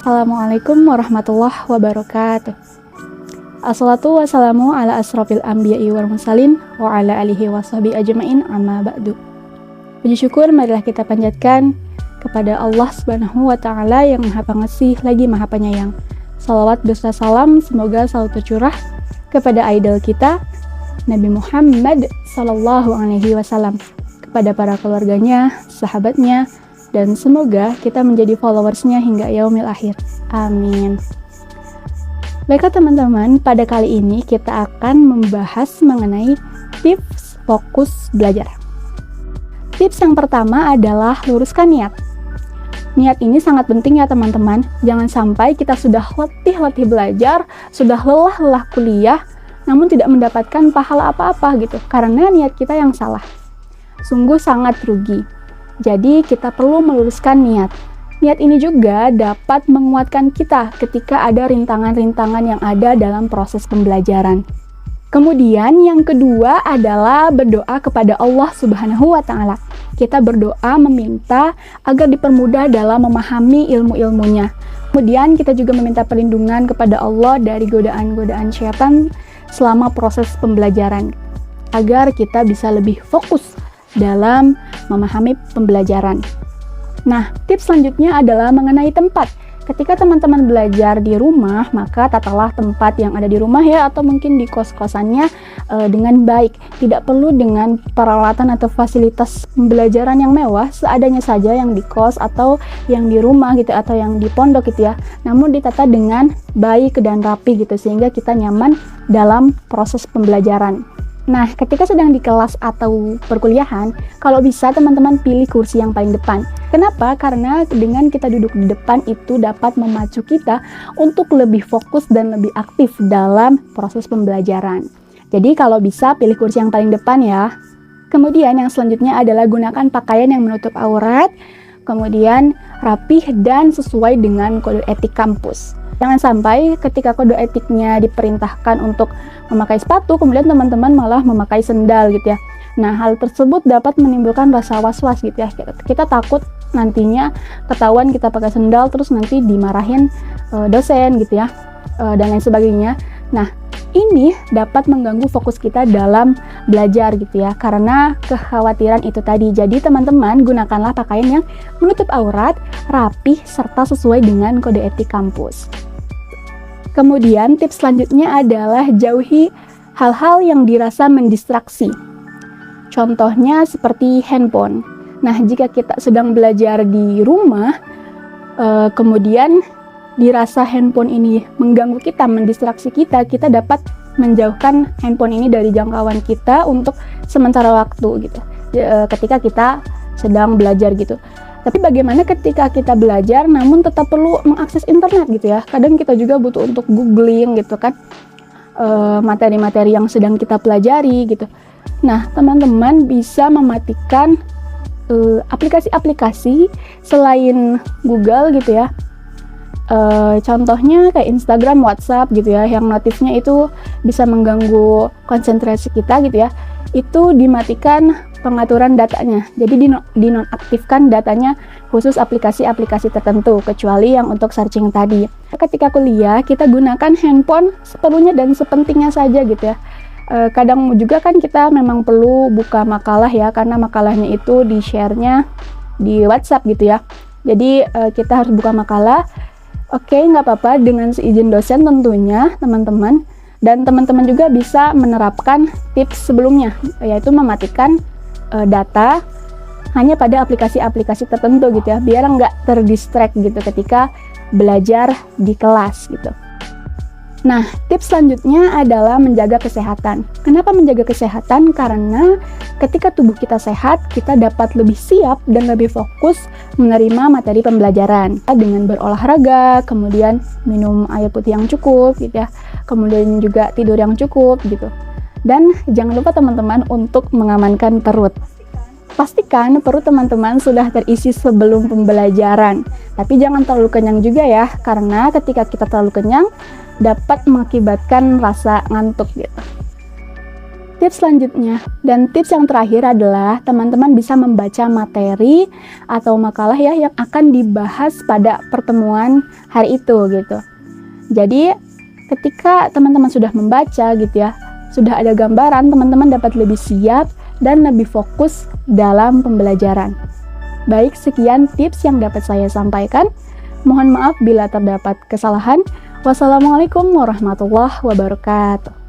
Assalamualaikum warahmatullahi wabarakatuh. Assalatu wassalamu ala asrofil anbiya'i wal mursalin wa ala alihi washabihi ajma'in amma ba'du. Puji syukur marilah kita panjatkan kepada Allah Subhanahu wa taala yang Maha Pengasih lagi Maha Penyayang. Salawat beserta salam semoga selalu tercurah kepada idol kita Nabi Muhammad sallallahu alaihi wasallam, kepada para keluarganya, sahabatnya, dan semoga kita menjadi followersnya hingga yaumil akhir. Amin. Baiklah teman-teman, pada kali ini kita akan membahas mengenai tips fokus belajar. Tips yang pertama adalah luruskan niat. Niat ini sangat penting ya teman-teman. Jangan sampai kita sudah letih-letih belajar, sudah lelah-lelah kuliah, namun tidak mendapatkan pahala apa-apa gitu, karena niat kita yang salah. Sungguh sangat rugi. Jadi kita perlu meluruskan niat. Niat ini juga dapat menguatkan kita ketika ada rintangan-rintangan yang ada dalam proses pembelajaran. Kemudian yang kedua adalah berdoa kepada Allah Subhanahu wa taala. Kita berdoa meminta agar dipermudah dalam memahami ilmu-ilmunya. Kemudian kita juga meminta perlindungan kepada Allah dari godaan-godaan syaitan selama proses pembelajaran, agar kita bisa lebih fokus dalam memahami pembelajaran. Nah, tips selanjutnya adalah mengenai tempat. Ketika teman-teman belajar di rumah, maka tatalah tempat yang ada di rumah ya, atau mungkin di kos-kosannya dengan baik. Tidak perlu dengan peralatan atau fasilitas pembelajaran yang mewah, seadanya saja yang di kos atau yang di rumah gitu, atau yang di pondok gitu ya. Namun ditata dengan baik dan rapi gitu, sehingga kita nyaman dalam proses pembelajaran. Nah, ketika sedang di kelas atau perkuliahan, kalau bisa teman-teman pilih kursi yang paling depan. Kenapa? Karena dengan kita duduk di depan itu dapat memacu kita untuk lebih fokus dan lebih aktif dalam proses pembelajaran. Jadi kalau bisa pilih kursi yang paling depan ya. Kemudian yang selanjutnya adalah gunakan pakaian yang menutup aurat, kemudian rapih dan sesuai dengan kode etik kampus. Jangan sampai ketika kode etiknya diperintahkan untuk memakai sepatu, kemudian teman-teman malah memakai sendal gitu ya. Nah, hal tersebut dapat menimbulkan rasa was-was gitu ya. Kita takut nantinya ketahuan kita pakai sendal terus nanti dimarahin dosen gitu ya, dan lain sebagainya. Nah, ini dapat mengganggu fokus kita dalam belajar gitu ya, karena kekhawatiran itu tadi. Jadi teman-teman gunakanlah pakaian yang menutup aurat, rapih, serta sesuai dengan kode etik kampus. Kemudian tips selanjutnya adalah jauhi hal-hal yang dirasa mendistraksi. Contohnya seperti handphone. Nah, jika kita sedang belajar di rumah, kemudian dirasa handphone ini mengganggu kita, mendistraksi kita, kita dapat menjauhkan handphone ini dari jangkauan kita untuk sementara waktu gitu, ketika kita sedang belajar gitu. Tapi bagaimana ketika kita belajar namun tetap perlu mengakses internet gitu ya? Kadang kita juga butuh untuk googling gitu kan, materi-materi yang sedang kita pelajari gitu. Nah, teman-teman bisa mematikan aplikasi-aplikasi selain Google gitu ya. Contohnya kayak Instagram, WhatsApp gitu ya, yang notifnya itu bisa mengganggu konsentrasi kita gitu ya. Itu dimatikan pengaturan datanya, jadi dinonaktifkan datanya khusus aplikasi-aplikasi tertentu, kecuali yang untuk searching tadi. Ketika kuliah, kita gunakan handphone seperlunya dan sepentingnya saja gitu ya. Kadang juga kan kita memang perlu buka makalah ya, karena makalahnya itu di-share-nya di WhatsApp gitu ya. Jadi kita harus buka makalah. Oke, nggak apa-apa dengan seizin dosen tentunya teman-teman. Dan teman-teman juga bisa menerapkan tips sebelumnya, yaitu mematikan data hanya pada aplikasi-aplikasi tertentu gitu ya, biar nggak terdistract gitu ketika belajar di kelas gitu. Nah, tips selanjutnya adalah menjaga kesehatan. Kenapa menjaga kesehatan? Karena ketika tubuh kita sehat, kita dapat lebih siap dan lebih fokus menerima materi pembelajaran. Dengan berolahraga, kemudian minum air putih yang cukup gitu ya, kemudian juga tidur yang cukup gitu. Dan jangan lupa teman-teman untuk mengamankan perut. Pastikan perut teman-teman sudah terisi sebelum pembelajaran. Tapi jangan terlalu kenyang juga ya, karena ketika kita terlalu kenyang dapat mengakibatkan rasa ngantuk gitu. tips selanjutnya dan tips yang terakhir adalah teman-teman bisa membaca materi atau makalah ya yang akan dibahas pada pertemuan hari itu gitu. Jadi ketika teman-teman sudah membaca gitu ya, sudah ada gambaran, teman-teman dapat lebih siap dan lebih fokus dalam pembelajaran. Baik, sekian tips yang dapat saya sampaikan. Mohon maaf bila terdapat kesalahan. Wassalamualaikum warahmatullahi wabarakatuh.